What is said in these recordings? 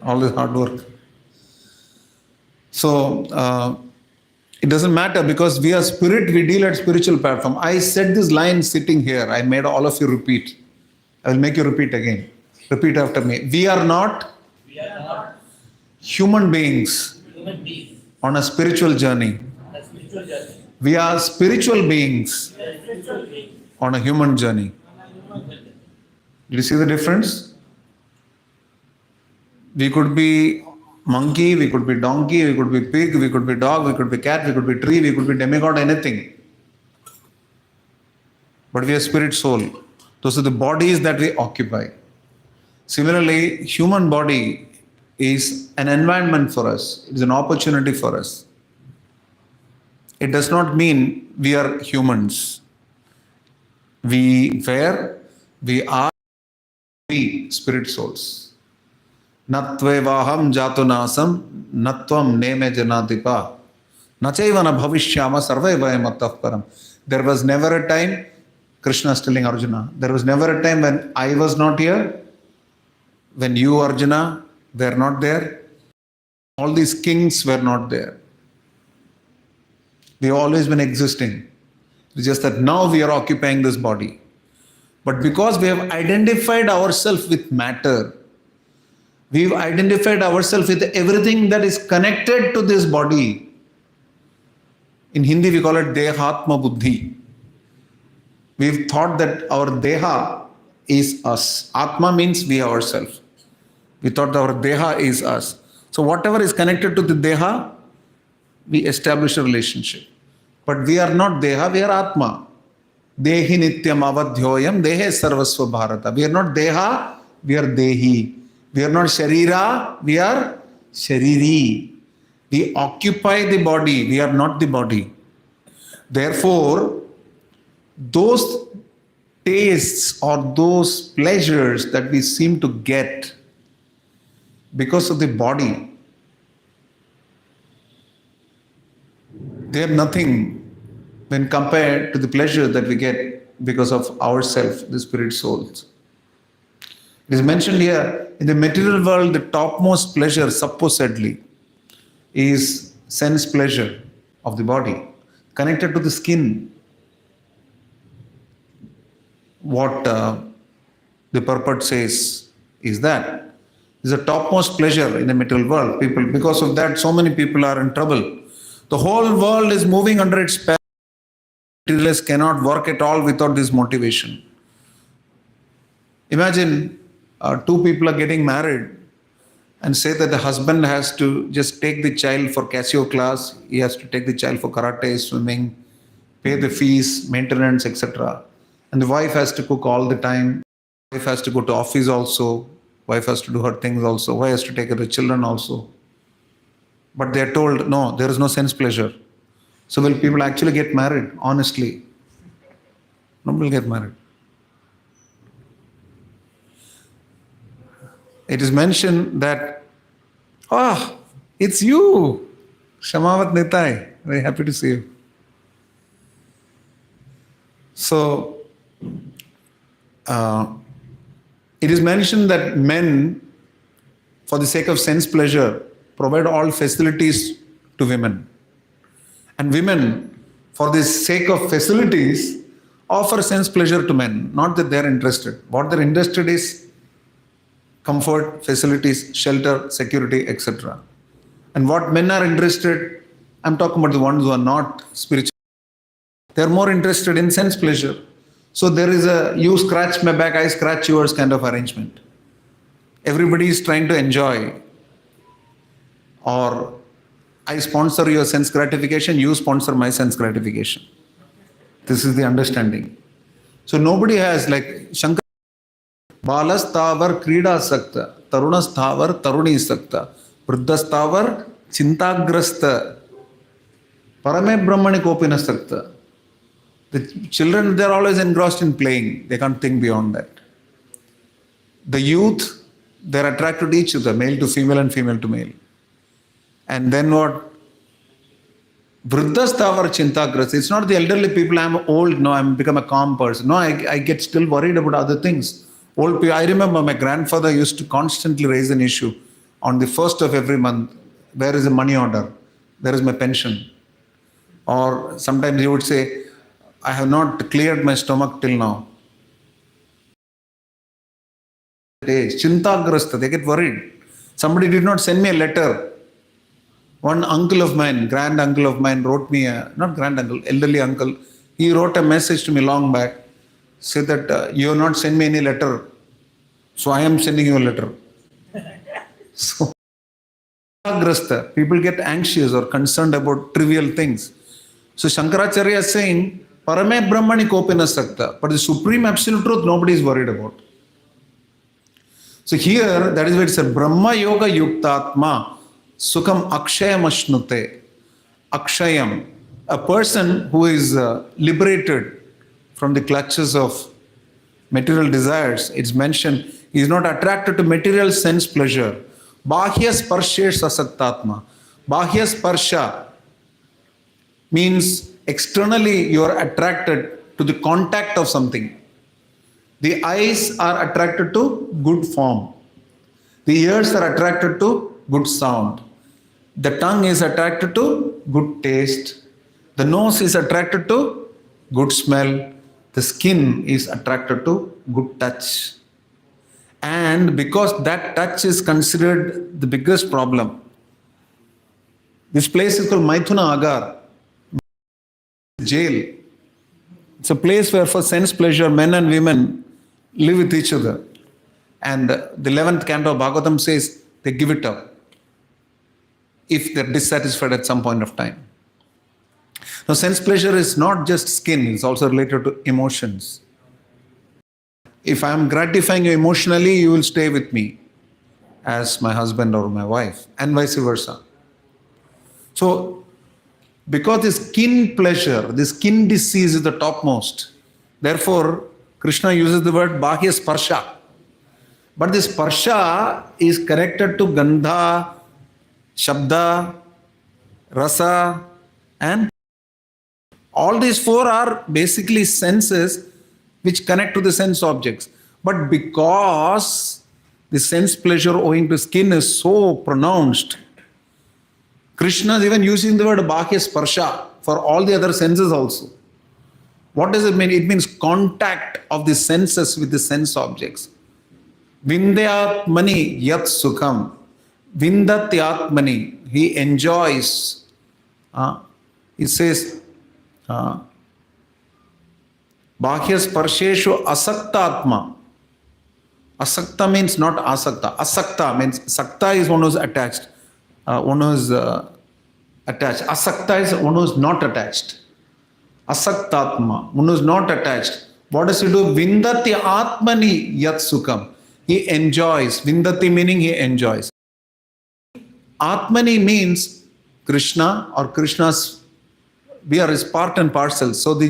All this hard work. So, it doesn't matter because we are spirit, we deal at spiritual platform. I said this line sitting here. I made all of you repeat. I will make you repeat again. Repeat after me. We are not human beings on a spiritual journey. We are spiritual beings on a human journey. Did you see the difference? We could be monkey, we could be donkey, we could be pig, we could be dog, we could be cat, we could be tree, we could be demigod, anything. But we are spirit soul. Those are the bodies that we occupy. Similarly, human body is an environment for us. It is an opportunity for us. It does not mean we are humans. We are spirit souls. Natvevaham jatunasam natvam neme janatipa nachevana bhavishyama sarvevayam param. There was never a time, Krishna is telling Arjuna, there was never a time when I was not here, when you, Arjuna, were not there. All these kings were not there. We have always been existing. It's just that now we are occupying this body. But because we have identified ourselves with matter, we've identified ourselves with everything that is connected to this body. In Hindi we call it Dehatma Buddhi. We've thought that our Deha is us. Atma means we ourselves. We thought that our Deha is us. So whatever is connected to the Deha, we establish a relationship. But we are not Deha, we are Atma. Dehi Nityam Avadhyoyam Dehe Sarvasva Bharata. We are not Deha, we are Dehi. We are not Sharira, we are Shariri. We occupy the body, we are not the body. Therefore, those tastes or those pleasures that we seem to get because of the body, they are nothing when compared to the pleasure that we get because of ourselves, the spirit souls. It is mentioned here, in the material world, the topmost pleasure, supposedly, is sense pleasure of the body, connected to the skin. What the purport says is that is the topmost pleasure in the material world. People, because of that, so many people are in trouble. The whole world is moving under its spell. Materialists cannot work at all without this motivation. Imagine two people are getting married and say that the husband has to just take the child for Casio class, he has to take the child for karate, swimming, pay the fees, maintenance, etc. And the wife has to cook all the time. Wife has to go to office also. Wife has to do her things also. Wife has to take care of the children also. But they are told, no, there is no sense pleasure. So will people actually get married, honestly? Nobody will get married. It is mentioned that, it's you, Shamavat Nitai. Very happy to see you. So, it is mentioned that men, for the sake of sense pleasure, provide all facilities to women. And women, for the sake of facilities, offer sense pleasure to men. Not that they are interested. What they are interested is comfort, facilities, shelter, security, etc. And what men are interested, I'm talking about the ones who are not spiritual. They are more interested in sense pleasure. So there is a you scratch my back, I scratch yours kind of arrangement. Everybody is trying to enjoy. Or I sponsor your sense gratification, you sponsor my sense gratification. This is the understanding. So nobody has, like Shankar, Balas Tavar Krida Sakta, Tarunas Tavar Taruni Sakta, Vruddhas Tavar Chintagrasta, Parame Brahmani Kopina Sakta. The children, they're always engrossed in playing. They can't think beyond that. The youth, they're attracted to each other, male to female and female to male. And then what? Vruddhastavar chintagras. It's not the elderly people, I'm old, no, I'm become a calm person. No, I get still worried about other things. Old people, I remember my grandfather used to constantly raise an issue on the first of every month, where is the money order? Where is my pension? Or sometimes he would say, I have not cleared my stomach till now. Chintagrasta, they get worried. Somebody did not send me a letter. One uncle of mine, grand uncle of mine, wrote me, not grand uncle, elderly uncle, he wrote a message to me long back, said that you have not sent me any letter, so I am sending you a letter. So, people get anxious or concerned about trivial things. So Shankaracharya is saying, Parame Brahmani kopena sakta, but the supreme absolute truth nobody is worried about. So here, that is why it said, Brahma Yoga Yuktatma Sukham Akshayam Ashnute. Akshayam. A person who is liberated from the clutches of material desires, it's mentioned, he is not attracted to material sense pleasure. Bahya Sparshe Sasaktatma. Bahya Sparsha means externally you are attracted to the contact of something. The eyes are attracted to good form. The ears are attracted to good sound. The tongue is attracted to good taste. The nose is attracted to good smell. The skin is attracted to good touch. And because that touch is considered the biggest problem, this place is called Maithuna Agar, jail. It's a place where for sense pleasure, men and women live with each other. And the 11th canto of Bhagavatam says they give it up if they're dissatisfied at some point of time. Now, sense pleasure is not just skin, it's also related to emotions. If I am gratifying you emotionally, you will stay with me as my husband or my wife, and vice versa. So, because the skin pleasure, the skin disease is the topmost, therefore, Krishna uses the word Bahya Sparsha. But this Sparsha is connected to Gandha, Shabda, Rasa, and all these four are basically senses which connect to the sense objects. But because the sense pleasure owing to skin is so pronounced, Krishna is even using the word Bahya Sparsha for all the other senses also. What does it mean? It means contact of the senses with the sense objects. Vindyatmani yat sukham. Vindatyatmani. He enjoys. It says, Bahya sparsheshu asaktatma. Asakta means not asakta. Asakta means, sakta is one who is attached. One who is attached. Asakta is one who is not attached. Asaktatma, one who is not attached. What does he do? Vindati atmani yat sukham. He enjoys. Vindati meaning he enjoys. Atmani means Krishna or Krishna's, we are his part and parcel. So the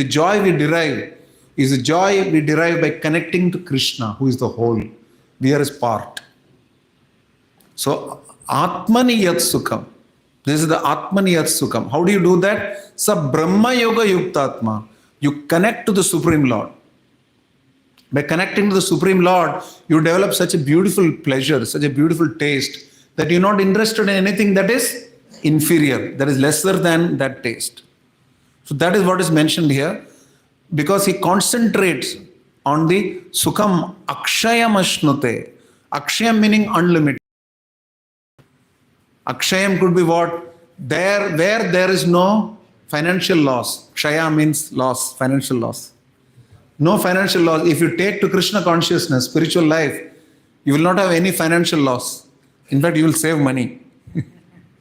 joy we derive is the joy we derive by connecting to Krishna, who is the whole. We are his part. So Atmani yat sukham. This is the Atmani yat sukham. How do you do that? Sa Brahma Yoga Yuktatma. You connect to the Supreme Lord. By connecting to the Supreme Lord, you develop such a beautiful pleasure, such a beautiful taste, that you're not interested in anything that is inferior, that is lesser than that taste. So that is what is mentioned here, because he concentrates on the Sukham Akshayam Ashnute. Akshayam meaning unlimited. Akshayam could be what? Where there is no financial loss. Kshaya means loss, financial loss. No financial loss. If you take to Krishna consciousness, spiritual life, you will not have any financial loss. In fact, you will save money.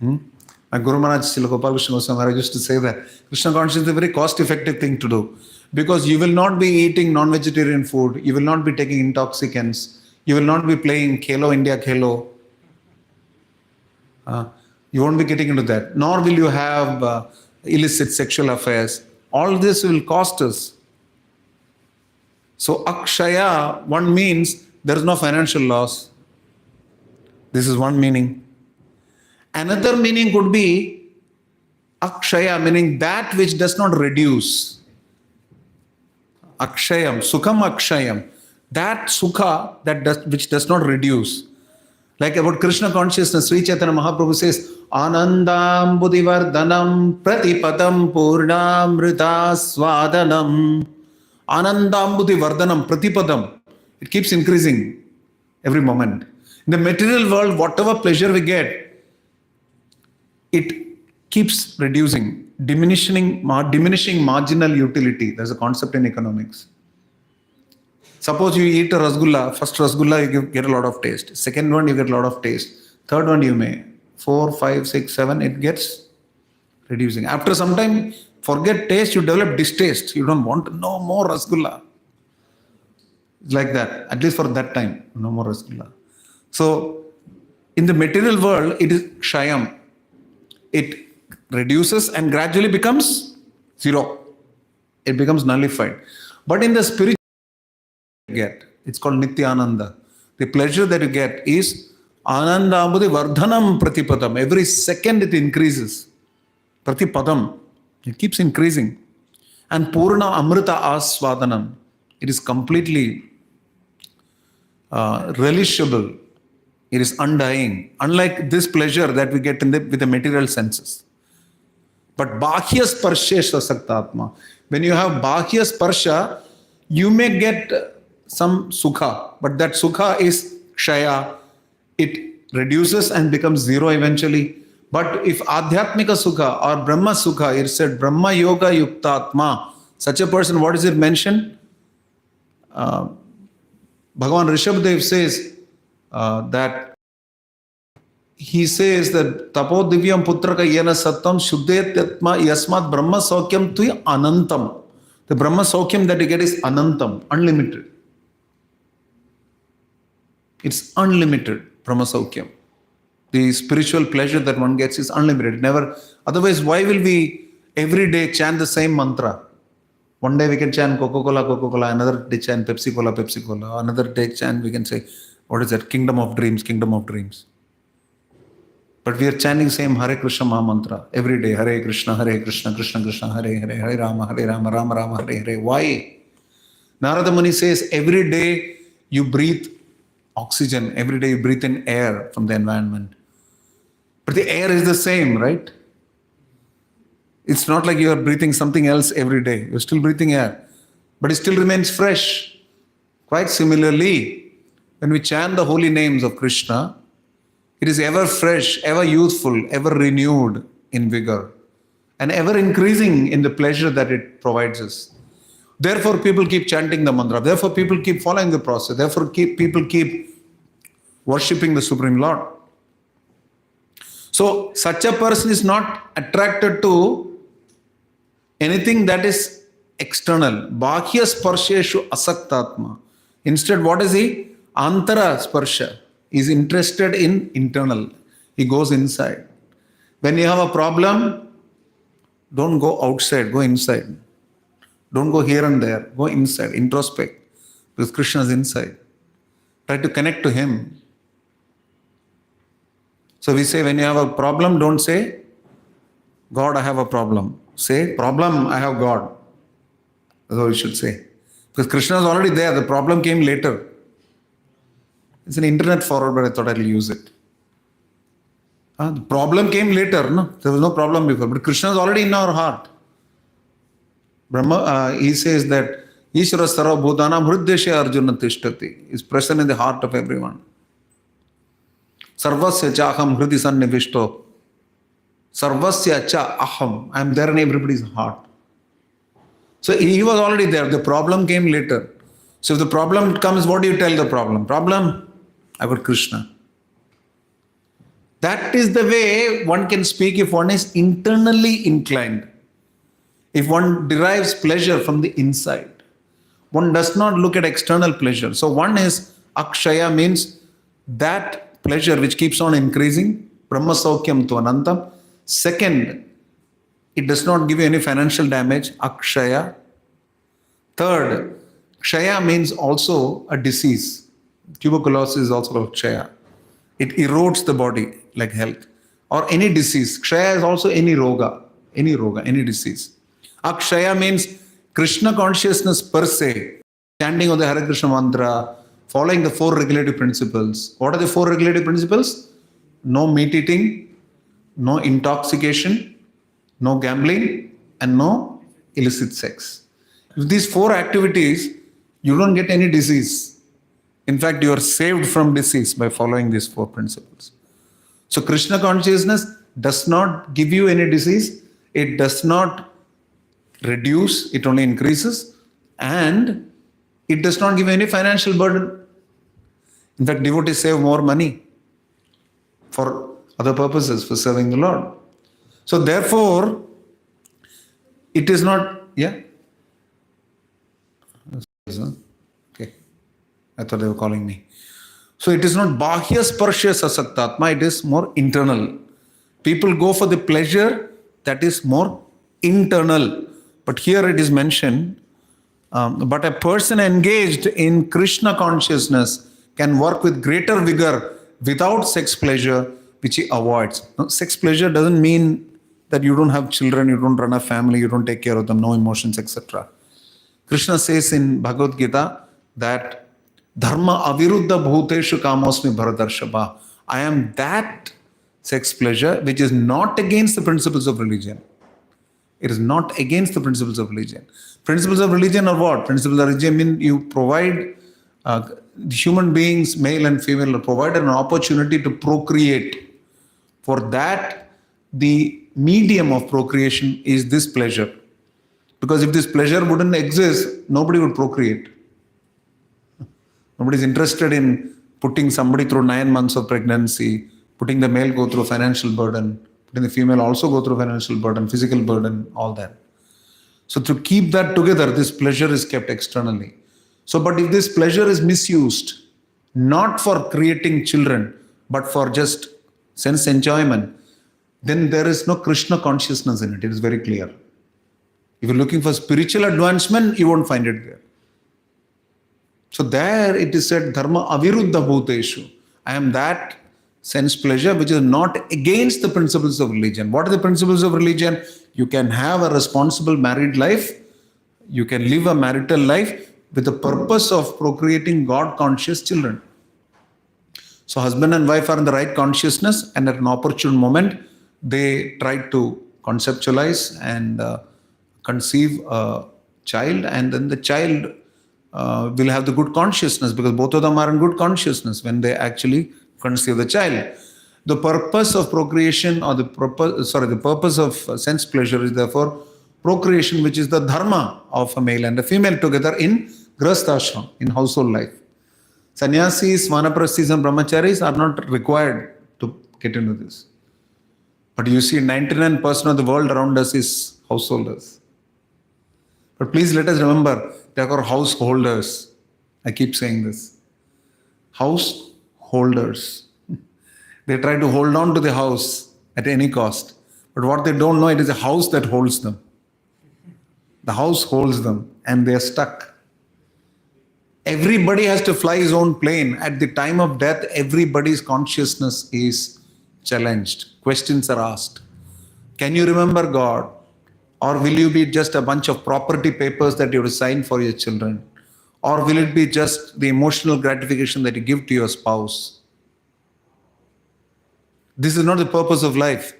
My Guru Maharaj Srila Gopal Krishna Goswami Maharaj used to say that Krishna consciousness is a very cost-effective thing to do, because you will not be eating non-vegetarian food, you will not be taking intoxicants, you will not be playing Khelo India Khelo. You won't be getting into that. Nor will you have illicit sexual affairs. All this will cost us. So Akshaya, one means there is no financial loss. This is one meaning. Another meaning could be Akshaya, meaning that which does not reduce. Akshayam, Sukham Akshayam. That Sukha which does not reduce. Like about Krishna consciousness, Sri Chaitanya Mahaprabhu says, Anandam Buddhivardhanam Pratipadam Purnamrita Swadanam. Anandam Buddhivardhanam Pratipadam. It keeps increasing every moment. In the material world, whatever pleasure we get, it keeps reducing, diminishing marginal utility. There's a concept in economics. Suppose you eat a rasgulla, first rasgulla you get a lot of taste. Second one you get a lot of taste. Third one you may. 4, 5, 6, 7, it gets reducing. After some time, forget taste, you develop distaste. You don't want no more rasgulla. It's like that, at least for that time, no more rasgulla. So, in the material world, it is kshayam. It reduces and gradually becomes zero. It becomes nullified. But in the spiritual get, it's called Nityananda. The pleasure that you get is Anandambudi Vardhanam Pratipadam. Every second it increases. Pratipadam. It keeps increasing. And Purna Amrita Aswadanam. It is completely relishable. It is undying. Unlike this pleasure that we get with the material senses. But Bhakya Sparshesha Saktatma. When you have Bhakya Sparsha, you may get some sukha, but that sukha is kshaya. It reduces and becomes zero eventually. But if Adhyatmika Sukha or Brahma Sukha, it said Brahma Yoga Yuktatma, such a person, what is it mentioned? Bhagavan Rishabhdev says that he says that Tapo Divyam Putraka Yena Sattam Shuddhetyatma Yasmat Brahma Saukyam Tui Anantam. The Brahma Saukyam that you get is Anantam, unlimited. It's unlimited, Brahma Saukyam. The spiritual pleasure that one gets is unlimited. Never. Otherwise, why will we every day chant the same mantra? One day we can chant Coca-Cola, Coca-Cola. Another day chant Pepsi Cola, Pepsi Cola. Another day chant, we can say, what is that? Kingdom of Dreams, Kingdom of Dreams. But we are chanting same Hare Krishna Maha Mantra every day. Hare Krishna, Krishna Krishna, Hare Hare, Hare Rama, Rama Rama, Hare Hare. Why? Narada Muni says every day you breathe oxygen. Every day you breathe in air from the environment. But the air is the same, right? It's not like you are breathing something else every day. You're still breathing air. But it still remains fresh. Quite similarly, when we chant the holy names of Krishna, it is ever fresh, ever youthful, ever renewed in vigor, and ever increasing in the pleasure that it provides us. Therefore, people keep chanting the mantra. Therefore, people keep following the process. Therefore, people keep worshipping the Supreme Lord. So, such a person is not attracted to anything that is external. Bhakya sparsheshu asaktatma. Instead, what is he? Antara sparsha. He is interested in internal. He goes inside. When you have a problem, don't go outside, go inside. Don't go here and there, go inside, introspect. Because Krishna is inside. Try to connect to him. So we say when you have a problem, don't say, God, I have a problem. Say, problem, I have God. That's what you should say. Because Krishna is already there. The problem came later. It's an internet forward, but I thought I'll use it. The problem came later. No, there was no problem before. But Krishna is already in our heart. Brahma, he says that Ishvara Sarva Bhutanam Hriddeshe Arjuna Tishtati is present in the heart of everyone. Sarvasya cha aham hridi sannivishto. Sarvasya cha aham. I am there in everybody's heart. So he was already there. The problem came later. So if the problem comes, what do you tell the problem? Problem? I got Krishna. That is the way one can speak if one is internally inclined. If one derives pleasure from the inside. One does not look at external pleasure. So one is akshaya, means that pleasure which keeps on increasing. Brahma saukyam tu anantam. Second, it does not give you any financial damage. Akshaya. Third, kshaya means also a disease. Tuberculosis is also called kshaya. It erodes the body like health. Or any disease. Kshaya is also any roga, any disease. Akshaya means Krishna consciousness per se. Chanting of the Hare Krishna mantra following the 4 regulative principles. What are the 4 regulative principles? No meat eating, no intoxication, no gambling, and no illicit sex. If these 4 activities, you don't get any disease. In fact, you are saved from disease by following these 4 principles. So Krishna consciousness does not give you any disease. It does not reduce, it only increases. And it does not give any financial burden. In fact, devotees save more money for other purposes, for serving the Lord. So therefore, it is not, yeah? Okay. I thought they were calling me. So it is not bahya sparshya sasaktatma, it is more internal. People go for the pleasure that is more internal. But here it is mentioned, but a person engaged in Krishna consciousness can work with greater vigor without sex pleasure, which he avoids. Now, sex pleasure doesn't mean that you don't have children, you don't run a family, you don't take care of them, no emotions, etc. Krishna says in Bhagavad Gita that dharma aviruddha bhuteshu kamosmi bharatarshava. I am that sex pleasure which is not against the principles of religion. It is not against the principles of religion. Principles of religion are what? Principles of religion mean you provide human beings, male and female, are provided an opportunity to procreate. For that, the medium of procreation is this pleasure. Because if this pleasure wouldn't exist, nobody would procreate. Nobody is interested in putting somebody through 9 months of pregnancy, putting the male go through financial burden, putting the female also go through financial burden, physical burden, all that. So to keep that together, this pleasure is kept externally. So, but if this pleasure is misused, not for creating children, but for just sense enjoyment, then there is no Krishna consciousness in it. It is very clear. If you're looking for spiritual advancement, you won't find it there. So there it is said, dharma aviruddha bhuteshu. I am that sense pleasure which is not against the principles of religion. What are the principles of religion? You can have a responsible married life. You can live a marital life with the purpose of procreating God-conscious children. So husband and wife are in the right consciousness, and at an opportune moment, they try to conceptualize and conceive a child, and then the child will have the good consciousness, because both of them are in good consciousness when they actually conceive the child. The purpose of procreation, or the purpose of sense pleasure is therefore procreation, which is the dharma of a male and a female together in grahasthashram, in household life. Sannyasis, vanaprasthis and brahmacharis are not required to get into this. But you see, 99% of the world around us is householders. But please let us remember, they are householders. I keep saying this. Householders. They try to hold on to the house at any cost. But what they don't know, it is a house that holds them. The house holds them and they are stuck. Everybody has to fly his own plane. At the time of death, everybody's consciousness is challenged. Questions are asked. Can you remember God? Or will you be just a bunch of property papers that you have to sign for your children? Or will it be just the emotional gratification that you give to your spouse? This is not the purpose of life.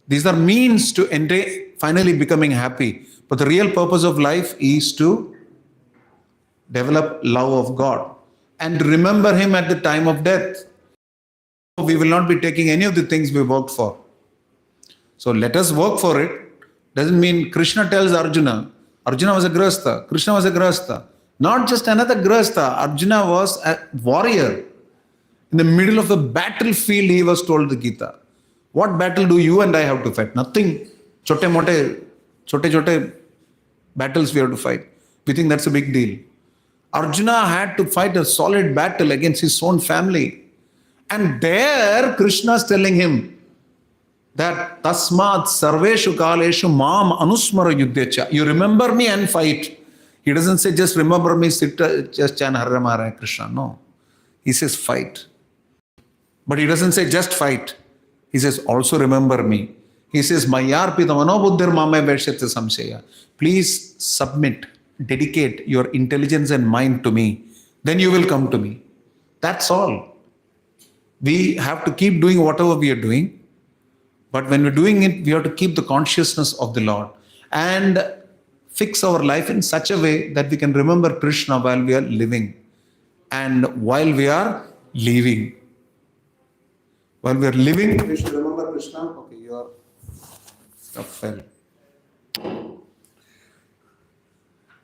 These are means to finally becoming happy. But the real purpose of life is to develop love of God and remember Him at the time of death. We will not be taking any of the things we worked for. So let us work for it. Doesn't mean Krishna tells Arjuna. Arjuna was a grahastha. Krishna was a grahastha. Not just another grahastha. Arjuna was a warrior. In the middle of the battlefield, he was told the Gita. What battle do you and I have to fight? Nothing. Chote battles we have to fight. We think that's a big deal. Arjuna had to fight a solid battle against his own family. And there Krishna is telling him that tasmat sarveshu kaleshu mam anusmara yuddhecha. You remember me and fight. He doesn't say just remember me, sit, just chant Hare Rama Hare Krishna. No. He says fight. But he doesn't say just fight. He says also remember me. He says mayarpita manobuddhir mame veshyate samshaya. Please submit, dedicate your intelligence and mind to me. Then you will come to me. That's all. We have to keep doing whatever we are doing. But when we're doing it, we have to keep the consciousness of the Lord and fix our life in such a way that we can remember Krishna while we are living and while we are leaving. While we are living, we should remember Krishna. Okay, your stuff fell.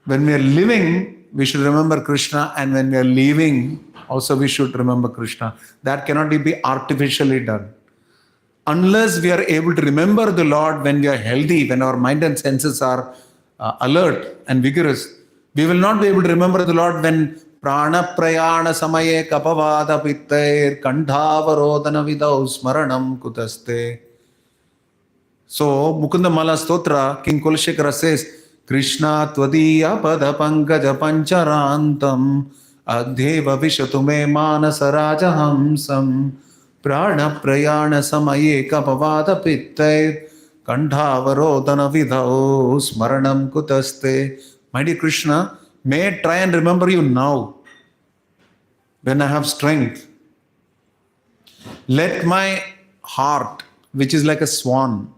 When we are living, we should remember Krishna, and when we are leaving, also we should remember Krishna. That cannot be artificially done. Unless we are able to remember the Lord when we are healthy, when our mind and senses are alert and vigorous, we will not be able to remember the Lord when prana prayana samaye kapavada pittair kandhavarodana vidau smaranam kutaste. So, Mukunda Mala Stotra, King Kulashekara says, Krishna tvadiya pada pankaja pancharantam adheva vishatume manasaraja hamsam prana prayana samaye kapavada pittair kandhavarodana vidau smaranam kutaste. My dear Krishna, may I try and remember you now when I have strength. Let my heart, which is like a swan,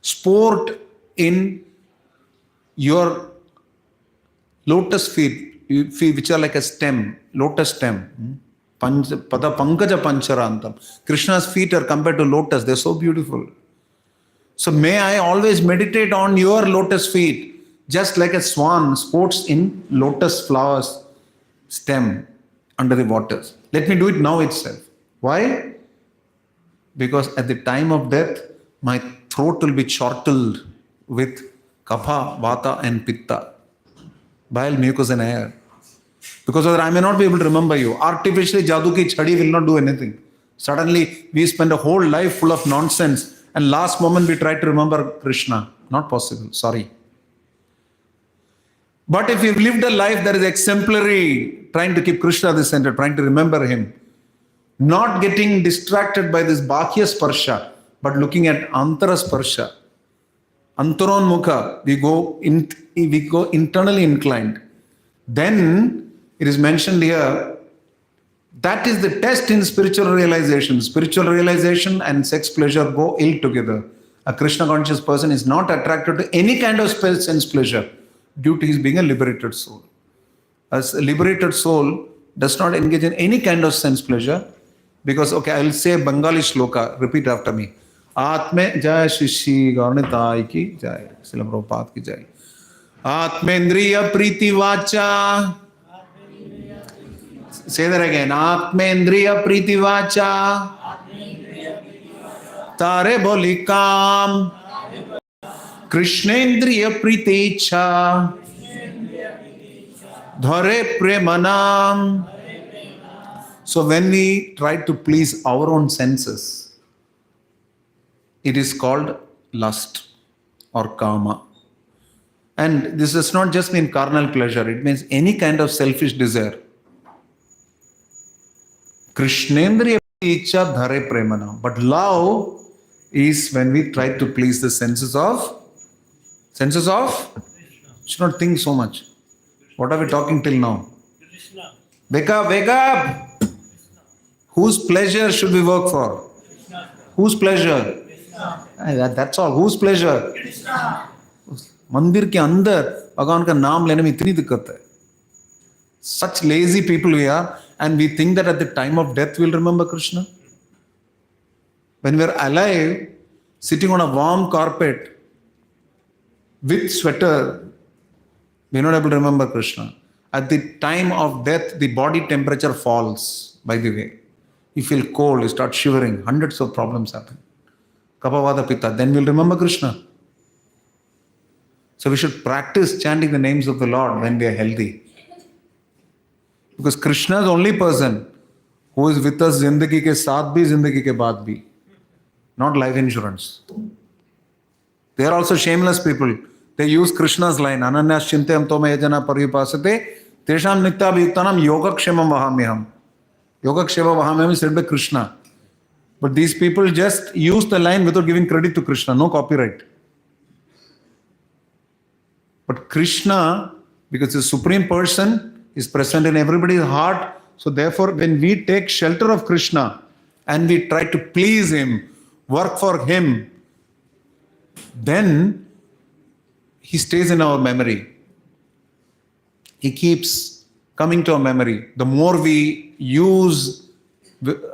sport in your lotus feet, which are like a stem, lotus stem. Pada pankaja pancharantam. Krishna's feet are compared to lotus. They're so beautiful. So may I always meditate on your lotus feet, just like a swan sports in lotus flowers stem under the waters. Let me do it now itself. Why? Because at the time of death, my throat will be chortled with kapha, vata and pitta, bile, mucus and air. Because of that, I may not be able to remember you. Artificially, jadoo ki chhadi will not do anything. Suddenly, we spend a whole life full of nonsense, and last moment we try to remember Krishna. Not possible. Sorry. But if you've lived a life that is exemplary, trying to keep Krishna at the center, trying to remember him, not getting distracted by this Bhakya Sparsha, but looking at Antara Sparsha, Antaron Mukha, we go internally inclined. Then it is mentioned here, that is the test in spiritual realization. Spiritual realization and sex pleasure go ill together. A Krishna conscious person is not attracted to any kind of sense pleasure due to his being a liberated soul. As a liberated soul does not engage in any kind of sense pleasure, because, okay, I will say a Bengali shloka, repeat after me. Atme jai Rishi Gaurnitai ki jai, Srila Prabhupada ki jai. Atmendriya priti vacha. Say that again. Atmendriya priti vacha. Tare boli kam. Krishnendriya priti ichha. Dhare premanam. So when we try to please our own senses, it is called lust or kama. And this does not just mean carnal pleasure, it means any kind of selfish desire. Krishnendriya ichha dhare premana. But love is when we try to please the senses of? Should not think so much. What are we talking till now? Krishna. Wake up, wake up! Whose pleasure should we work for? Krishna. Whose pleasure? Krishna. That's all. Whose pleasure? Krishna. मंदिर के अंदर भगवान का नाम लेने में इतनी दिक्कत है. Such lazy people we are, and we think that at the time of death we'll remember Krishna. When we're alive, sitting on a warm carpet with sweater, we're not able to remember Krishna. At the time of death, the body temperature falls, by the way. You feel cold, you start shivering, hundreds of problems happen. Kapavada Pitta, then we'll remember Krishna. So we should practice chanting the names of the Lord when we are healthy. Because Krishna is the only person who is with us zindagi ke saath bhi, zindagi ke baad bhi. Not life insurance. They are also shameless people. They use Krishna's line, Ananyas chintayam toma yajana parivipasate, tesham nityabhayuktanam yogakshemam vahamyaham. Yogakshema vahamyaham is said by Krishna. But these people just use the line without giving credit to Krishna, no copyright. But Krishna, because the Supreme Person, is present in everybody's heart. So therefore, when we take shelter of Krishna and we try to please him, work for him, then he stays in our memory. He keeps coming to our memory. The more we use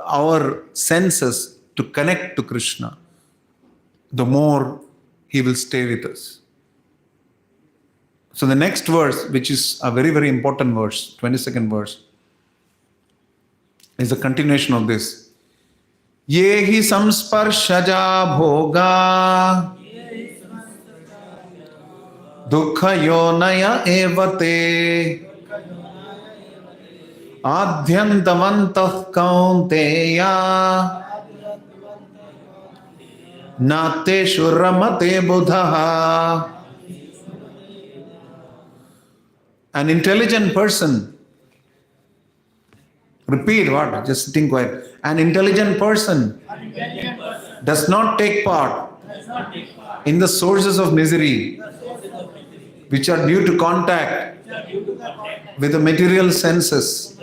our senses to connect to Krishna, the more he will stay with us. So the next verse, which is a very, very important verse, 22nd verse, is a continuation of this. Yehi samsparshaja bhoga dukha yonaya evate adhyantavantah kaunteya nateshu ramate buddhaha. An intelligent person, repeat what? Just sitting quiet. An intelligent person does not take part in the sources of misery which are due to contact with the material senses.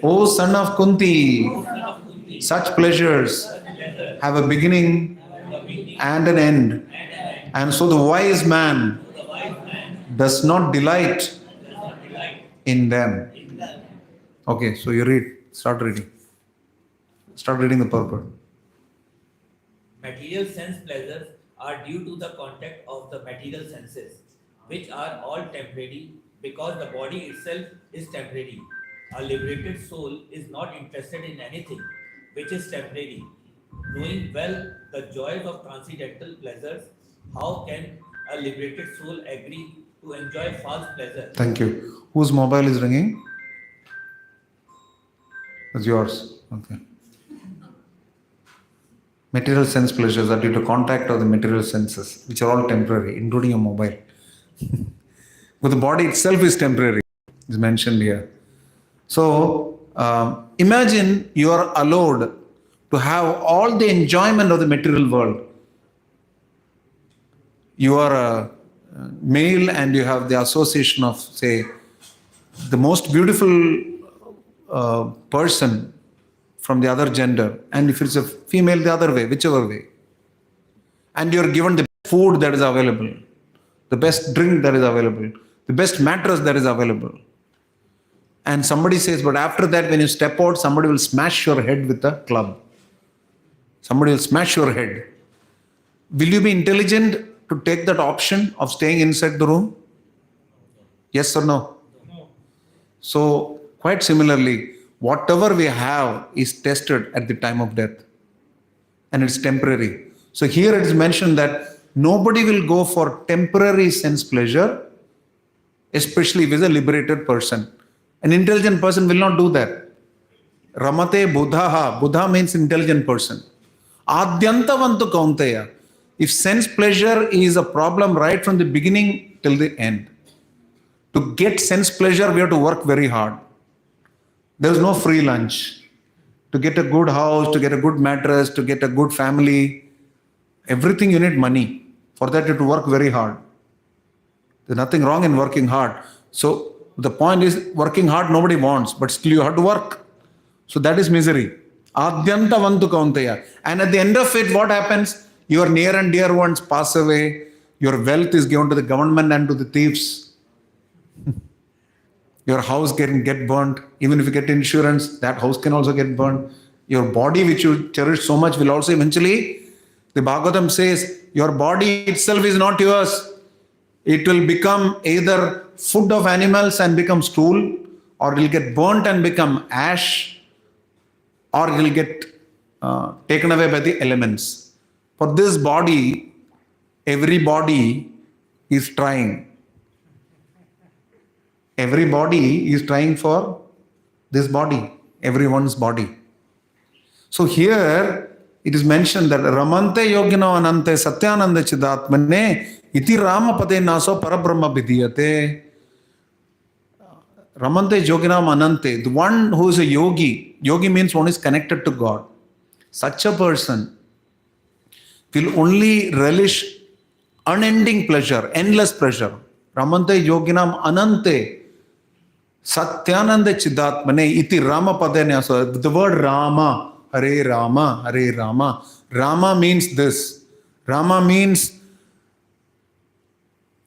O son of Kunti, such pleasures have a beginning and an end. And so the wise man does not delight in them. Okay, so you read. Start reading. Start reading the purport. Material sense pleasures are due to the contact of the material senses, which are all temporary because the body itself is temporary. A liberated soul is not interested in anything which is temporary. Knowing well the joys of transcendental pleasures, how can a liberated soul agree to enjoy false pleasure? Thank you. Whose mobile is ringing? It's yours. Okay. Material sense pleasures are due to contact of the material senses, which are all temporary, including your mobile. But the body itself is temporary, is mentioned here. So, imagine you are allowed to have all the enjoyment of the material world. You are a male and you have the association of, say, the most beautiful person from the other gender, and if it's a female, the other way, whichever way. And you're given the food that is available, the best drink that is available, the best mattress that is available. And somebody says, but after that, when you step out, somebody will smash your head with a club. Somebody will smash your head. Will you be intelligent to take that option of staying inside the room? Yes or no? No. So, quite similarly, whatever we have is tested at the time of death. And it's temporary. So here it is mentioned that nobody will go for temporary sense pleasure, especially if it's a liberated person. An intelligent person will not do that. Ramate buddhaha. Buddha means intelligent person. Adyantavantu kaunteya. If sense pleasure is a problem right from the beginning till the end, to get sense pleasure, we have to work very hard. There is no free lunch. To get a good house, to get a good mattress, to get a good family, everything you need money. For that you have to work very hard. There's nothing wrong in working hard. So the point is, working hard nobody wants, but still you have to work. So that is misery. Adyantavantu kaunteya. And at the end of it, what happens? Your near and dear ones pass away. Your wealth is given to the government and to the thieves. Your house can get burnt. Even if you get insurance, that house can also get burnt. Your body, which you cherish so much, will also eventually, the Bhagavatam says, your body itself is not yours. It will become either food of animals and become stool, or it will get burnt and become ash, or it will get taken away by the elements. For this body, everybody is trying. Everybody is trying for this body, everyone's body. So here it is mentioned that Ramante Yogino Anante Satyananda Chidatmane Iti Ramapade Naso Parabrahma Vidiyate. Ramante Yoginam Anante, the one who is a yogi. Yogi means one is connected to God. Such a person will only relish unending pleasure, endless pleasure. Ramante Yoginam Anante. Satyananda Chidatmane iti Rama Padanya. So the word Rama, Hare Rama, Hare Rama. Rama means this. Rama means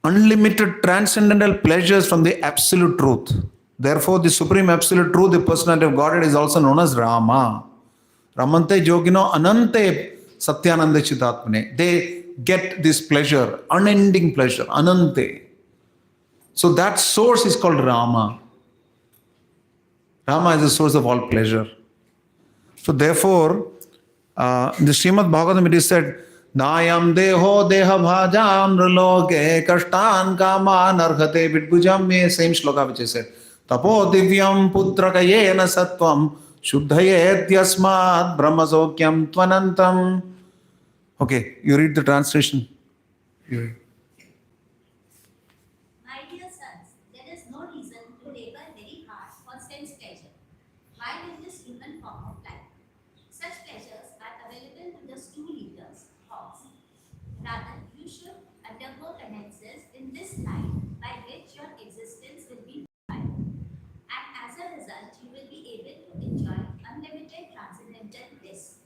unlimited transcendental pleasures from the absolute truth. Therefore, the supreme absolute truth, the personality of Godhead, is also known as Rama. Ramante Yogino Anante Satyananda Chidatmane. They get this pleasure, unending pleasure, Anante. So that source is called Rama. Rama is the source of all pleasure. So therefore, in the Srimad Bhagavatam it is said, Nayam deho deha bhajam raloke kashtan kaman arhate vidbujam me, same shloka which is said, Tapo divyam putrakayena sattvam shuddhaye yasmat brahmasokyam tvanantam. Okay, you read the translation. You read. My dear sons, there is no reason to labor very hard for sense pleasure while in this human form of life. Such pleasures are available to the stool eaters, hogs. Rather, you should undergo penances in this life by which your existence will be purified. And as a result, you will be able to enjoy unlimited transcendental bliss.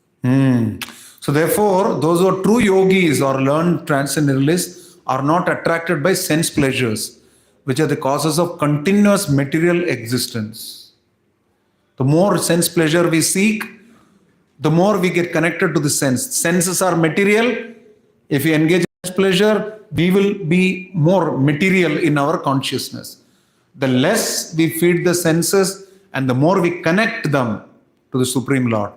So therefore, those who are true yogis or learned transcendentalists are not attracted by sense pleasures, which are the causes of continuous material existence. The more sense pleasure we seek, the more we get connected to the sense. Senses are material. If we engage in pleasure, we will be more material in our consciousness. The less we feed the senses and the more we connect them to the Supreme Lord.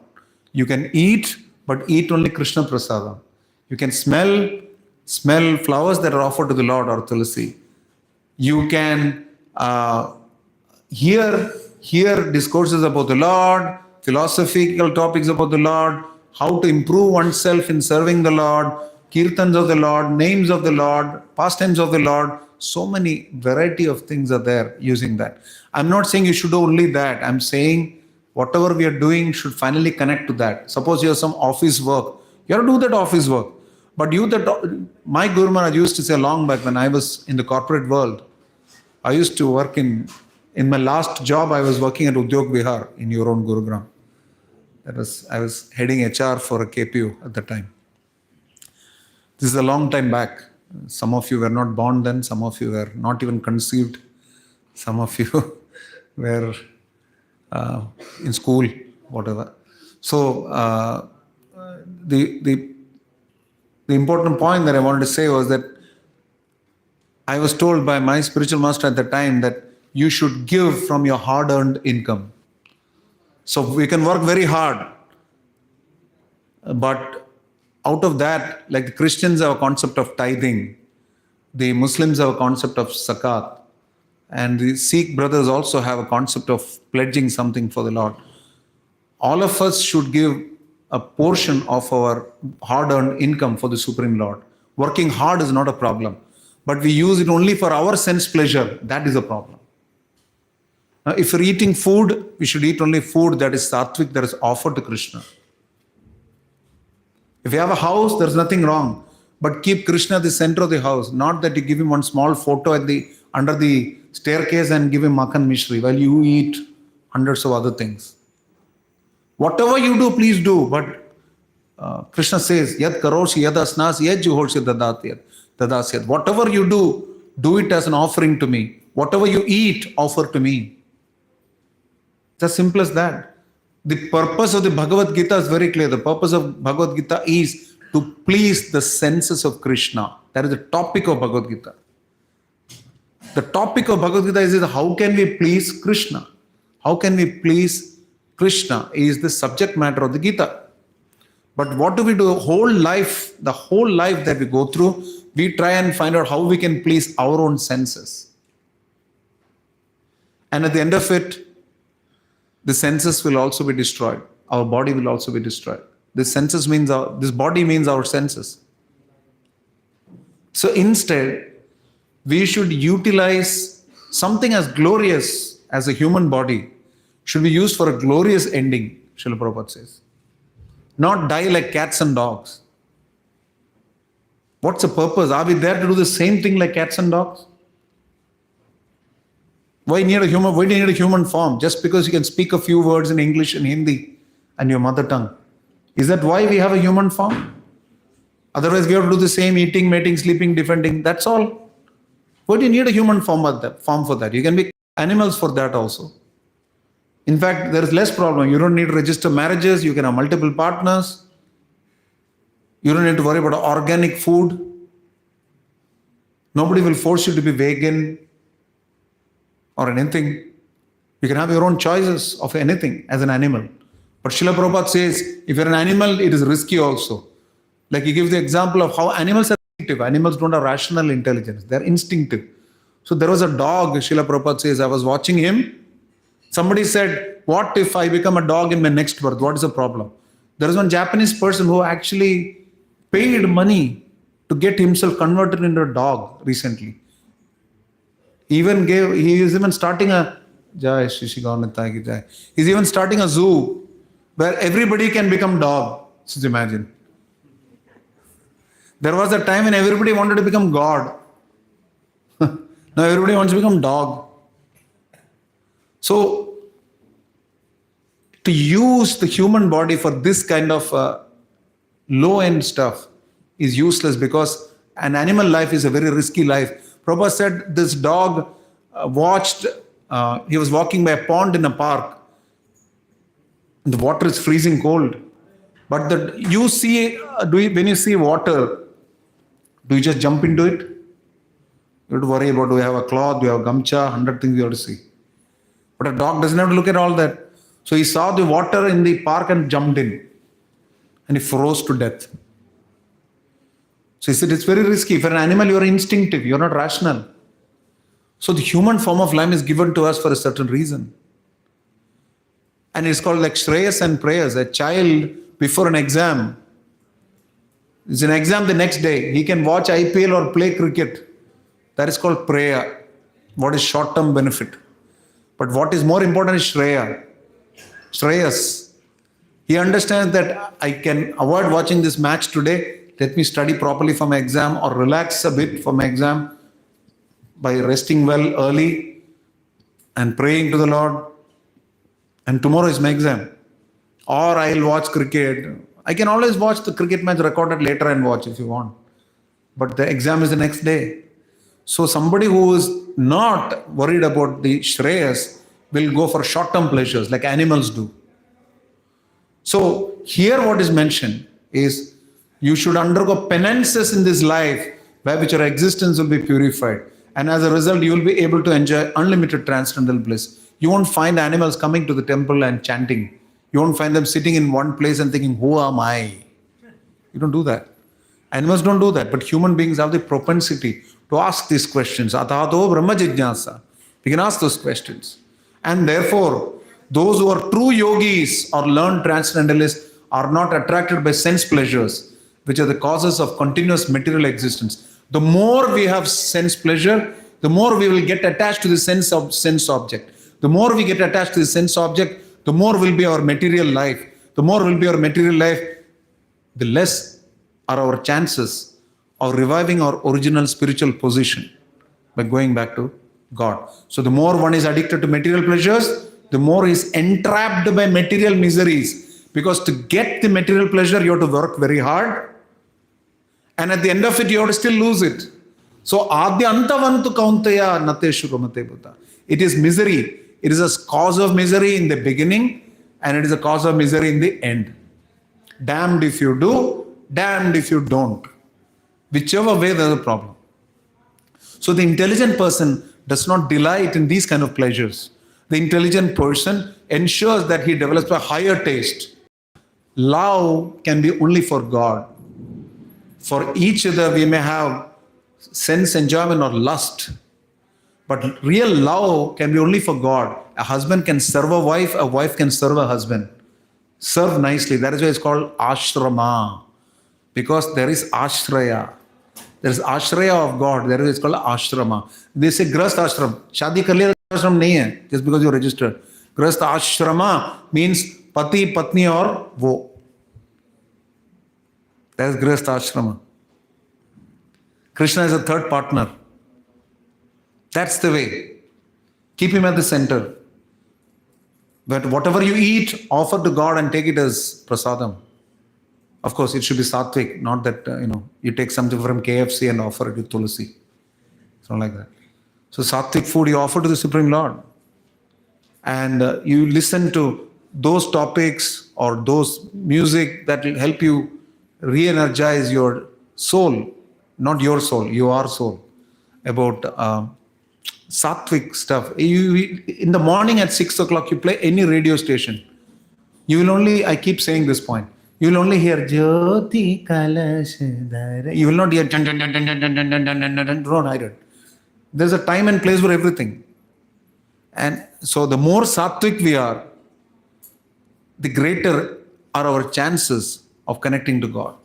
You can eat, but eat only Krishna Prasadam. You can smell flowers that are offered to the Lord or Tulasi. You can hear discourses about the Lord, philosophical topics about the Lord, how to improve oneself in serving the Lord, kirtans of the Lord, names of the Lord, pastimes of the Lord. So many variety of things are there using that. I'm not saying you should do only that. I'm saying whatever we are doing should finally connect to that. Suppose you have some office work. You have to do that office work. But my Guru Maharaj used to say long back when I was in the corporate world, I used to work in my last job, I was working at Udyog Vihar in your own Gurugram. I was heading HR for a KPU at the time. This is a long time back. Some of you were not born then, some of you were not even conceived, some of you were in school, whatever. So the important point that I wanted to say was that I was told by my spiritual master at the time that you should give from your hard-earned income. So we can work very hard, but out of that, like the Christians have a concept of tithing, the Muslims have a concept of zakat, and the Sikh brothers also have a concept of pledging something for the Lord. All of us should give a portion of our hard-earned income for the Supreme Lord. Working hard is not a problem, but we use it only for our sense pleasure. That is a problem. Now, if we're eating food, we should eat only food that is sattvic, that is offered to Krishna. If you have a house, there's nothing wrong. But keep Krishna at the center of the house. Not that you give him one small photo under the staircase and give him Makan Mishri while you eat hundreds of other things. Whatever you do, please do. But Krishna says, Yad karoshi yad asnasi yad juhoshi dadasyad. Whatever you do it as an offering to me. Whatever you eat, offer to me. It's as simple as that. The purpose of the Bhagavad Gita is very clear. The purpose of Bhagavad Gita is to please the senses of Krishna. That is the topic of Bhagavad Gita. The topic of Bhagavad Gita is how can we please Krishna? How can we please Krishna is the subject matter of the Gita. But what do we do? The whole life that we go through, we try and find out how we can please our own senses. And at the end of it, the senses will also be destroyed. Our body will also be destroyed. This body means our senses. So instead, we should utilize something as glorious as a human body should be used for a glorious ending, Srila Prabhupada says. Not die like cats and dogs. What's the purpose? Are we there to do the same thing like cats and dogs? Why do you need a human form? Just because you can speak a few words in English and Hindi and your mother tongue. Is that why we have a human form? Otherwise, we have to do the same eating, mating, sleeping, defending. That's all. Why do you need a human form for that? You can be animals for that also. In fact, there is less problem. You don't need to register marriages. You can have multiple partners. You don't need to worry about organic food. Nobody will force you to be vegan or anything. You can have your own choices of anything as an animal. But Srila Prabhupada says, if you're an animal, it is risky also. Like he gives the example of how animals are instinctive. Animals don't have rational intelligence. They're instinctive. So there was a dog, Srila Prabhupada says, I was watching him. Somebody said, what if I become a dog in my next birth? What is the problem? There is one Japanese person who actually paid money to get himself converted into a dog recently. He is even starting a Jai Shishi Gaunata ki Jai. He's even starting a zoo where everybody can become dog. Just imagine. There was a time when everybody wanted to become God. Now everybody wants to become dog. So, to use the human body for this kind of low-end stuff is useless because an animal life is a very risky life. Prabhupada said this dog he was walking by a pond in a park. The water is freezing cold. But when you see water, do you just jump into it? You have to worry about, do you have a cloth, do you have a gamcha, 100 things you have to see. But a dog doesn't have to look at all that. So he saw the water in the park and jumped in. And he froze to death. So he said, it's very risky. If you're an animal, you're instinctive, you're not rational. So the human form of life is given to us for a certain reason. And it's called like Shreyas and prayers. A child before an exam, it's an exam the next day. He can watch IPL or play cricket. That is called prayer. What is short-term benefit? But what is more important is Shreya. Shreyas. He understands that I can avoid watching this match today. Let me study properly for my exam or relax a bit for my exam by resting well early and praying to the Lord. And tomorrow is my exam. Or I'll watch cricket. I can always watch the cricket match recorded later and watch if you want. But the exam is the next day. So somebody who is not worried about the Shreyas will go for short-term pleasures like animals do. So here what is mentioned is you should undergo penances in this life by which your existence will be purified. And as a result, you will be able to enjoy unlimited transcendental bliss. You won't find animals coming to the temple and chanting. You won't find them sitting in one place and thinking, who am I? You don't do that. Animals don't do that, but human beings have the propensity to ask these questions. Atato Brahma Jijnasa. We can ask those questions. And therefore, those who are true yogis or learned transcendentalists are not attracted by sense pleasures, which are the causes of continuous material existence. The more we have sense pleasure, the more we will get attached to the sense object. The more we get attached to the sense object, the more will be our material life. The more will be our material life, the less are our chances of reviving our original spiritual position by going back to God. So the more one is addicted to material pleasures, the more he is entrapped by material miseries. Because to get the material pleasure, you have to work very hard. And at the end of it, you have to still lose it. So adyantavantu kauntaya nateshu ramate buddha. It is misery. It is a cause of misery in the beginning, and it is a cause of misery in the end. Damned if you do, damned if you don't. Whichever way, there's a problem. So the intelligent person does not delight in these kind of pleasures. The intelligent person ensures that he develops a higher taste. Love can be only for God. For each other, we may have sense enjoyment or lust. But real love can be only for God. A husband can serve a wife can serve a husband. Serve nicely. That is why it's called ashrama. Because there is ashraya. There is ashraya of God. There is it's called ashrama. They say grast ashram. Shadi kar liya ashram nahi hai, just because you registered. Grast ashrama means pati, patni or wo. That is grast ashrama. Krishna is a third partner. That's the way. Keep him at the center. But whatever you eat, offer to God and take it as prasadam. Of course, it should be sattvic, not that, you take something from KFC and offer it with tulsi. It's not like that. So sattvic food you offer to the Supreme Lord. And you listen to those topics or those music that will help you re-energize your soul, not your soul, your soul, about sattvic stuff. In the morning at 6 o'clock, you play any radio station. You will only, I keep saying this point, you will only hear Jyoti Kalashadhara. You will not hear dun, dun, dun, dun, dun, dun, dun, dun, dun, dun, dun. Don't hear it. There's a time and place for everything. And so the more sattvic we are, the greater are our chances of connecting to God.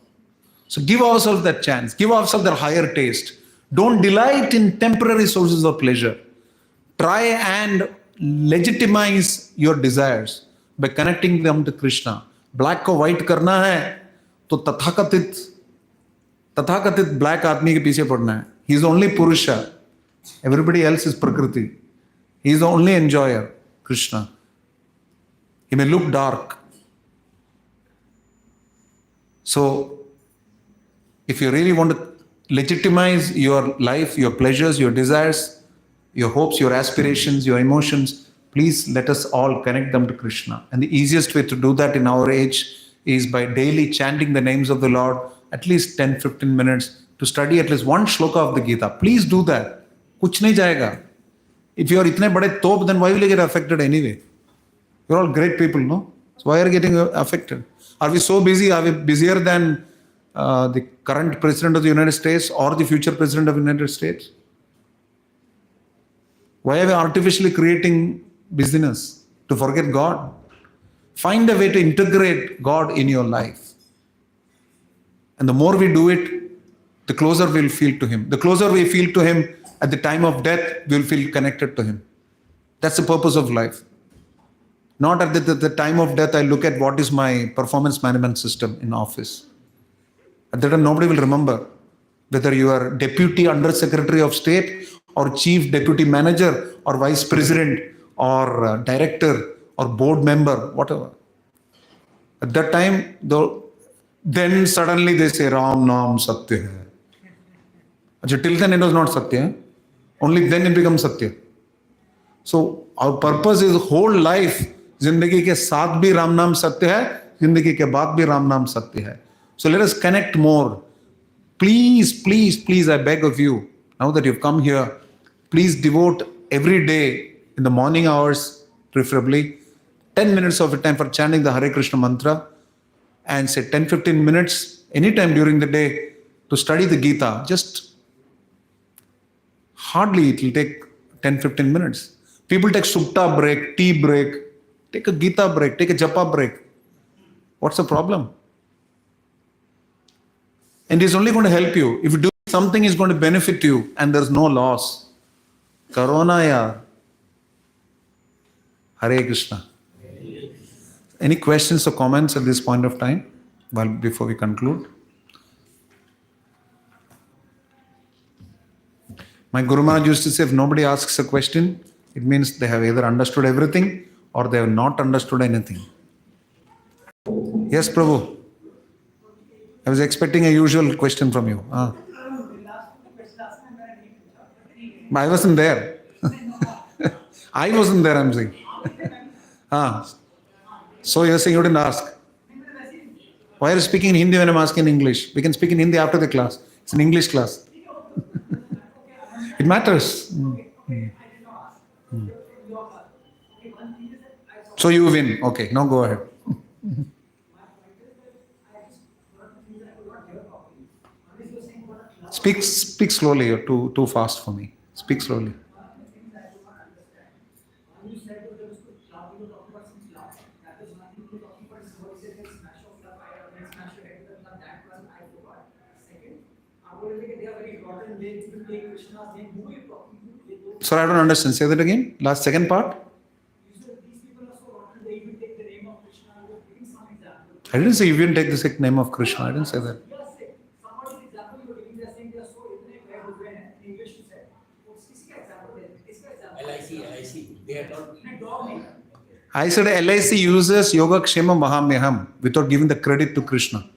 So give ourselves that chance. Give ourselves that higher taste. Don't delight in temporary sources of pleasure. Try and legitimize your desires by connecting them to Krishna. Black को white करना है तो तथाकथित black आदमी के पीछे पड़ना है. He is only Purusha. Everybody else is Prakriti. He is the only enjoyer, Krishna. He may look dark. So, if you really want to legitimize your life, your pleasures, your desires, your hopes, your aspirations, your emotions, please let us all connect them to Krishna. And the easiest way to do that in our age is by daily chanting the names of the Lord, at least 10-15 minutes, to study at least one shloka of the Gita. Please do that. Kuch nahi jayega. If you are itne bade top, then why will you get affected anyway? You're all great people, no? So why are you getting affected? Are we so busy? Are we busier than the current president of the United States or the future president of the United States? Why are we artificially creating busyness to forget God? Find a way to integrate God in your life. And the more we do it, the closer we'll feel to Him. The closer we feel to Him at the time of death, we'll feel connected to Him. That's the purpose of life. Not at the time of death, I look at what is my performance management system in office. At that time, nobody will remember whether you are Deputy Under Secretary of State or Chief Deputy Manager or Vice President or Director or Board Member, whatever. At that time, then suddenly they say, Ram Naam Satya hai. Till then it was not Satya. Only then it becomes Satya. So our purpose is whole life, जिंदगी के साथ भी राम नाम सत्य है, जिंदगी के बाद भी राम नाम सत्य है. So let us connect more. Please, please, please, I beg of you, now that you've come here, please devote every day in the morning hours, preferably, 10 minutes of your time for chanting the Hare Krishna mantra, and say 10-15 minutes anytime during the day to study the Gita. Just hardly it will take 10-15 minutes. People take sukta break, tea break, take a Gita break, take a japa break. What's the problem? And it's only going to help you. If you do something, is going to benefit you and there's no loss. Corona ya. Hare Krishna. Any questions or comments at this point of time? Well, before we conclude. My Guru Maharaj used to say, if nobody asks a question, it means they have either understood everything or they have not understood anything. Yes, Prabhu. I was expecting a usual question from you. I wasn't there. I wasn't there, I'm saying. So you're saying you didn't ask. Why are you speaking in Hindi when I'm asking in English? We can speak in Hindi after the class. It's an English class. It matters. So you win. Okay, now go ahead. Speak slowly. You're too fast for me. Speak slowly. Sorry, I don't understand. Say that again. Last second part. I didn't say you didn't take the name of Krishna. I didn't say that. LIC. They are not. I said LIC uses Yoga Kshema Mahamyaham without giving the credit to Krishna.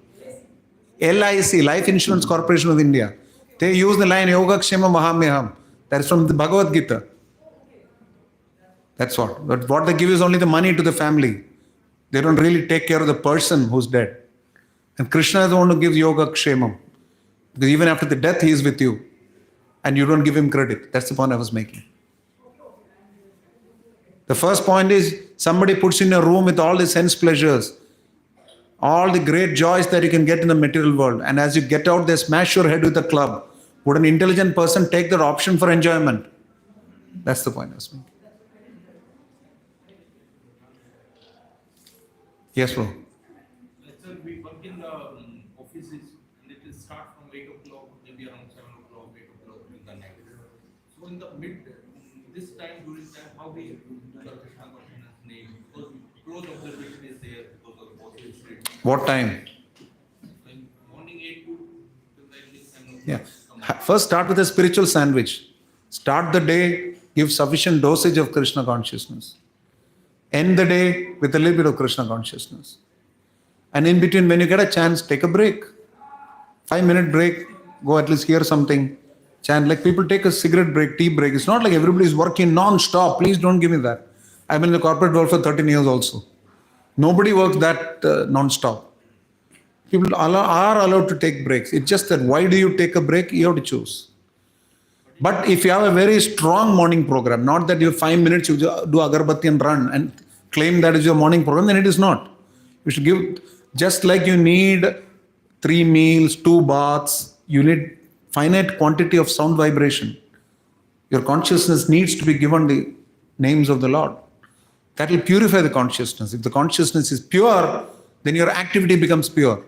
LIC, Life Insurance Corporation of India, they use the line Yoga Kshema Mahamyaham. That is from the Bhagavad Gita. That's what. But what they give is only the money to the family. They don't really take care of the person who's dead. And Krishna is the one who gives Yoga Kshemam. Because even after the death, he is with you. And you don't give him credit. That's the point I was making. The first point is somebody puts you in a room with all the sense pleasures, all the great joys that you can get in the material world. And as you get out, they smash your head with a club. Would an intelligent person take that option for enjoyment? That's the point I was making. Yes, bro. Sir, we work in the offices and it will start from 8 o'clock, maybe around 7 o'clock, 8 o'clock in the night. So in the this time, during time, how we do the Krishna consciousness name? Because close observation is there because of the body is straight. What time? When morning 8 to the evening 7 o'clock. Yeah. First, start with a spiritual sandwich. Start the day, give sufficient dosage of Krishna consciousness. End the day with a little bit of Krishna consciousness. And in between, when you get a chance, take a break. 5-minute break, go at least hear something. Chant, like people take a cigarette break, tea break. It's not like everybody is working non-stop. Please don't give me that. I've been in the corporate world for 13 years also. Nobody works that non-stop. People are allowed to take breaks. It's just that why do you take a break? You have to choose. But if you have a very strong morning program, not that you have 5 minutes, you do agarbatti and run and claim that is your morning program, then it is not. You should give, just like you need 3 meals, 2 baths, you need finite quantity of sound vibration. Your consciousness needs to be given the names of the Lord. That will purify the consciousness. If the consciousness is pure, then your activity becomes pure.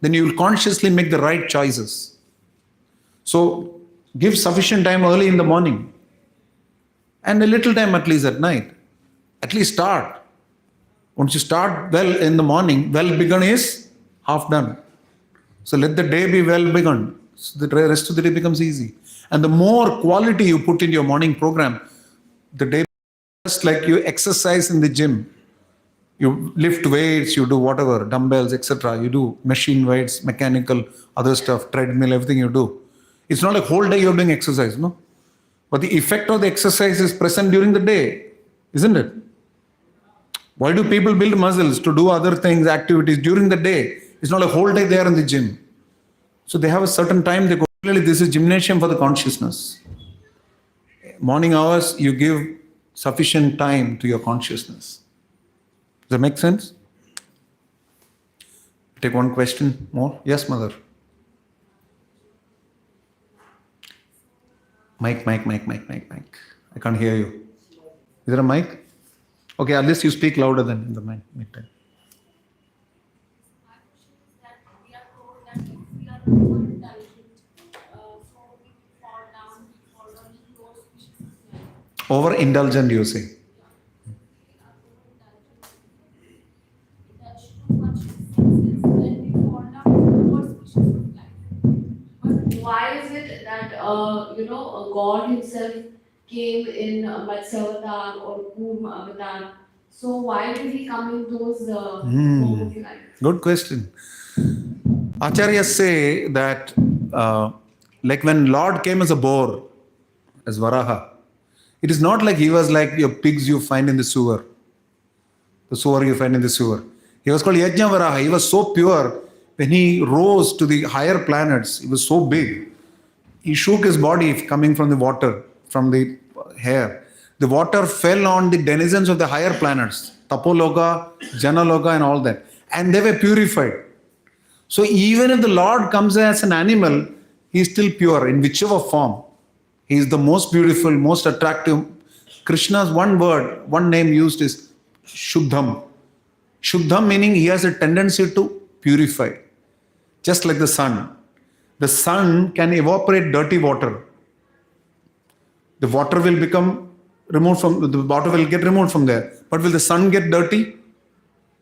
Then you will consciously make the right choices. So give sufficient time early in the morning and a little time at least at night. At least start. Once you start well in the morning, well begun is half done. So let the day be well begun. So the rest of the day becomes easy. And the more quality you put in your morning program, the day, just like you exercise in the gym. You lift weights, you do whatever, dumbbells, etc. You do machine weights, mechanical, other stuff, treadmill, everything you do. It's not like whole day you're doing exercise, no? But the effect of the exercise is present during the day, isn't it? Why do people build muscles to do other things, activities during the day? It's not a whole day they are in the gym. So they have a certain time they go, really, this is gymnasium for the consciousness. Morning hours, you give sufficient time to your consciousness. Does that make sense? Take one question more. Yes, mother. Mic. I can't hear you. Is there a mic? Okay, at least you speak louder than in the mic. My question is that we are told that if we are more intelligent, so we fall down, we fall down in lower species of life. Overindulgent, you say. We are overindulgent. Indulge too much in senses, then we fall down in lower species of life. But why is it that God Himself came in Matsya avatar or Kurm avatar? So why did He come in those form of life? Good question. Acharyas say that like when Lord came as a boar, as Varaha, it is not like He was like your pigs you find in the sewer. The sewer you find in the sewer. He was called Yajna Varaha. He was so pure. When He rose to the higher planets, He was so big. He shook His body coming from the water, from the hair. The water fell on the denizens of the higher planets, Tapoloka, Janaloka and all that. And they were purified. So even if the Lord comes as an animal, He is still pure in whichever form. He is the most beautiful, most attractive. Krishna's one word, one name used is Shuddham. Shuddham meaning He has a tendency to purify. Just like the sun. The sun can evaporate dirty water. The water will become removed from, the water will get removed from there. But will the sun get dirty?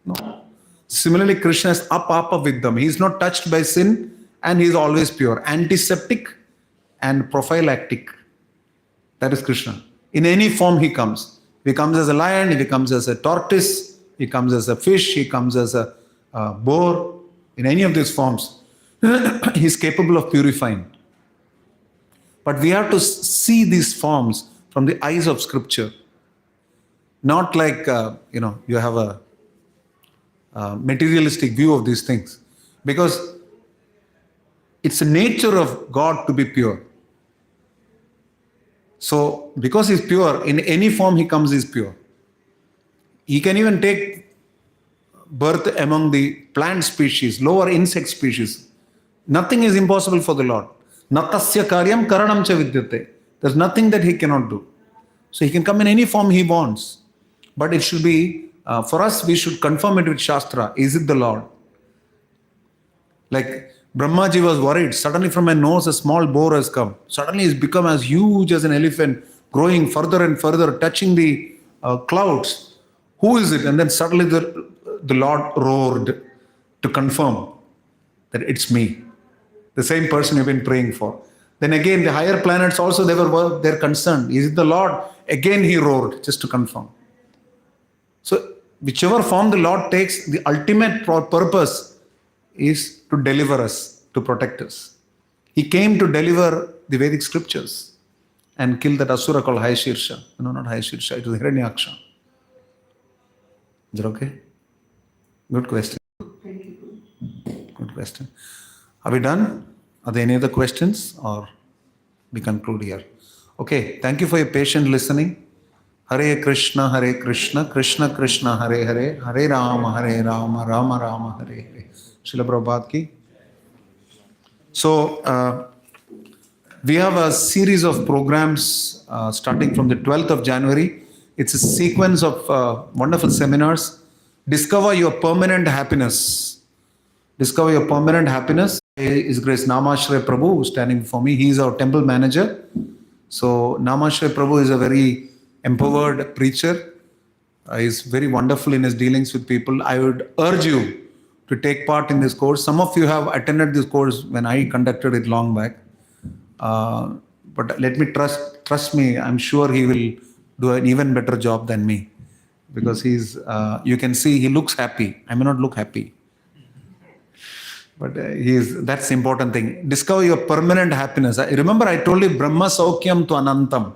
No. Similarly, Krishna is up with them. He is not touched by sin and he is always pure. Antiseptic and prophylactic. That is Krishna. In any form He comes. He comes as a lion, he comes as a tortoise, he comes as a fish, he comes as a boar. In any of these forms, he is capable of purifying. But we have to see these forms from the eyes of Scripture. Not like, you have a materialistic view of these things. Because it's the nature of God to be pure. So, because He's pure, in any form He comes, He's pure. He can even take birth among the plant species, lower insect species. Nothing is impossible for the Lord. Natasya karyam karanam cha vidyate. There's nothing that He cannot do. So He can come in any form He wants. But it should be, for us, we should confirm it with Shastra. Is it the Lord? Like Brahmaji was worried. Suddenly from my nose, a small boar has come. Suddenly he's become as huge as an elephant, growing further and further, touching the clouds. Who is it? And then suddenly the Lord roared to confirm that it's me, the same person you've been praying for. Then again, the higher planets also, they're concerned. Is it the Lord? Again he roared just to confirm. So whichever form the Lord takes, the ultimate purpose is to deliver us, to protect us. He came to deliver the Vedic scriptures and kill that asura called Hayashirsha. No, not Hayashirsha, it was Hiranyaksha. Is that okay? Good question. Good question. Are we done? Are there any other questions or we conclude here? Okay, thank you for your patient listening. Hare Krishna, Krishna Krishna, Hare Hare, Hare Rama, Rama Rama, Hare Hare. Srila Prabhupada ki. So, we have a series of programs starting from the 12th of January. It's a sequence of wonderful seminars. Discover your permanent happiness. Discover your permanent happiness. His Grace Namashray Prabhu, who's standing before me. He is our temple manager. So Namashray Prabhu is a very empowered preacher. He's very wonderful in his dealings with people. I would urge you to take part in this course. Some of you have attended this course when I conducted it long back. But let me trust me, I'm sure he will do an even better job than me. Because you can see he looks happy. I may not look happy. But that's the important thing. Discover your permanent happiness. Remember I told you Brahma Saukyam to Anantam.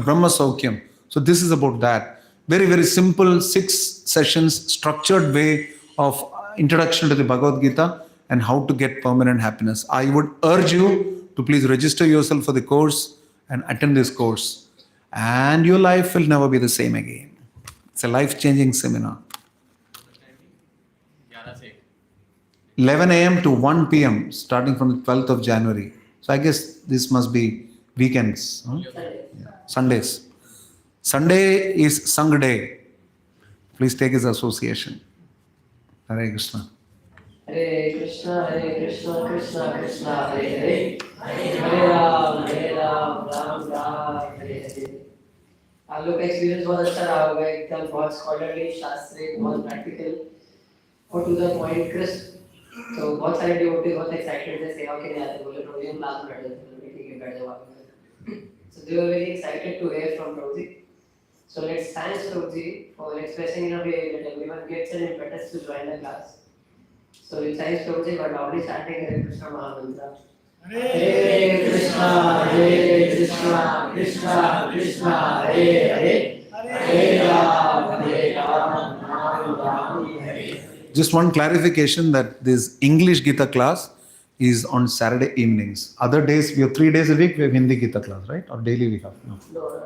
Brahma Saukyam. So this is about that. Very, very simple 6 sessions, structured way of introduction to the Bhagavad Gita and how to get permanent happiness. I would urge you to please register yourself for the course and attend this course. And your life will never be the same again. It's a life-changing seminar. 11 a.m. to 1 p.m. starting from the 12th of January. So I guess this must be weekends. Huh? Yeah. Sundays. Sunday is Sang Day. Please take his association. Hare Krishna. Hare Krishna, Krishna Krishna, Hare Hare. Hare Ram, Ram Ram, Hare Hare. आप लोग का experience बहुत अच्छा रहा होगा, एकदम बहुत scholarly, शास्त्रीय, बहुत प्रैक्टिकल और टू द पॉइंट क्रिस्प। तो बहुत सारे डिवोटीज बहुत एक्साइटेड थे सेवा के लिए आते, बोले प्रभु हम क्लास में बैठे थे, ठीक है बैठ जाओ आप। So they were very excited to hear from Prabhuji. So let's thank Prabhuji for expressing in a way that everyone gets an impetus to join the class. So we thank Prabhuji for already starting Hare Krishna Mahamantra. Hare Krishna, Krishna Krishna, Hare Hare, Hare Ram, Ram Ram, Hare. Just one clarification that this English Gita class is on Saturday evenings. Other days, we have 3 days a week, we have Hindi Gita class, right? Or daily we have? No,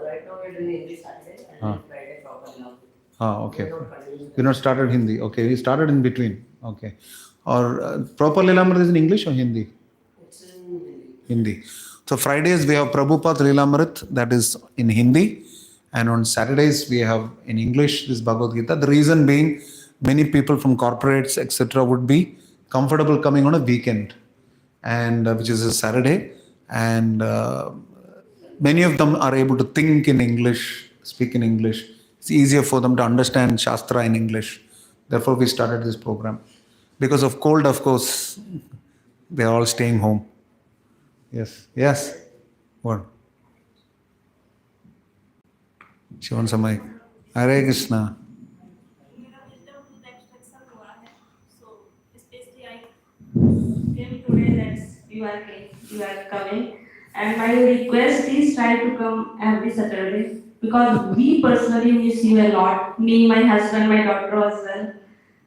right now we're doing Hindi Saturday and Friday proper now. Okay. We're not started Hindi. Okay, we started in between. Okay. Or proper Lilamrit is in English or Hindi? It's in Hindi. Hindi. So Fridays we have Prabhupada Lilamrit, that is in Hindi. And on Saturdays we have in English this Bhagavad Gita. The reason being, many people from corporates, etc. would be comfortable coming on a weekend, and which is a Saturday. And many of them are able to think in English, speak in English. It's easier for them to understand Shastra in English. Therefore, we started this program. Because of cold, of course, they're all staying home. Yes. Yes. What? She wants a mic. Hare Krishna. मेरा wisdom to the extraction हुआ है. So especially I came today that you are coming, and my request is try to come every Saturday because we personally miss you a lot. Me, my husband, my daughter as well.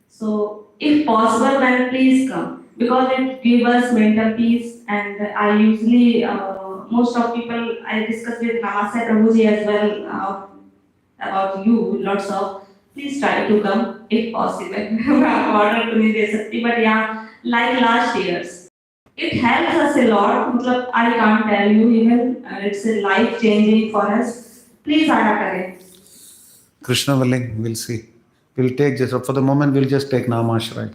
So if possible, then please come because it gives us mental peace. And I usually most of people I discuss with Namaste Prabhuji as well. About you, lots of. Please try to come if possible. मैं order to नहीं दे सकती, but yeah, like last years, it helps us a lot. मतलब I can't tell you even. It's a life changing for us. Please आना करें. Krishna willing, we'll see. We'll take just, for the moment, we'll just take Namashray.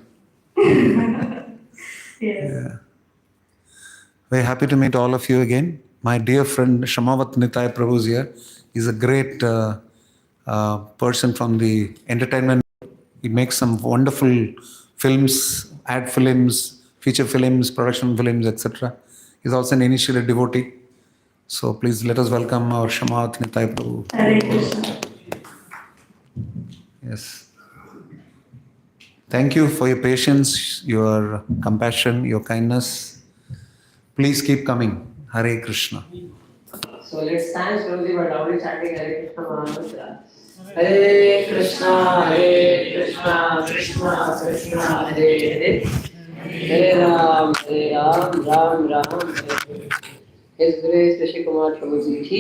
Yes. Yeah. Very happy to meet all of you again. My dear friend Shamavat Nitai Prabhu is here. He's a great person from the entertainment. He makes some wonderful films, ad films, feature films, production films, etc. He's also an initiated devotee. So please let us welcome our Shamavat Nitai Prabhu. Hare Krishna. Yes. Thank you for your patience, your compassion, your kindness. Please keep coming. Hare Krishna. So let's stand slowly but loudly chanting Hare Krishna Mahamantra. Hare Krishna, Hare Krishna, Krishna Krishna, Hare Hare. Hare Ram, Ram Ram, Hare Hare. His Grace Rishi Kumar Prabhu Ji ki.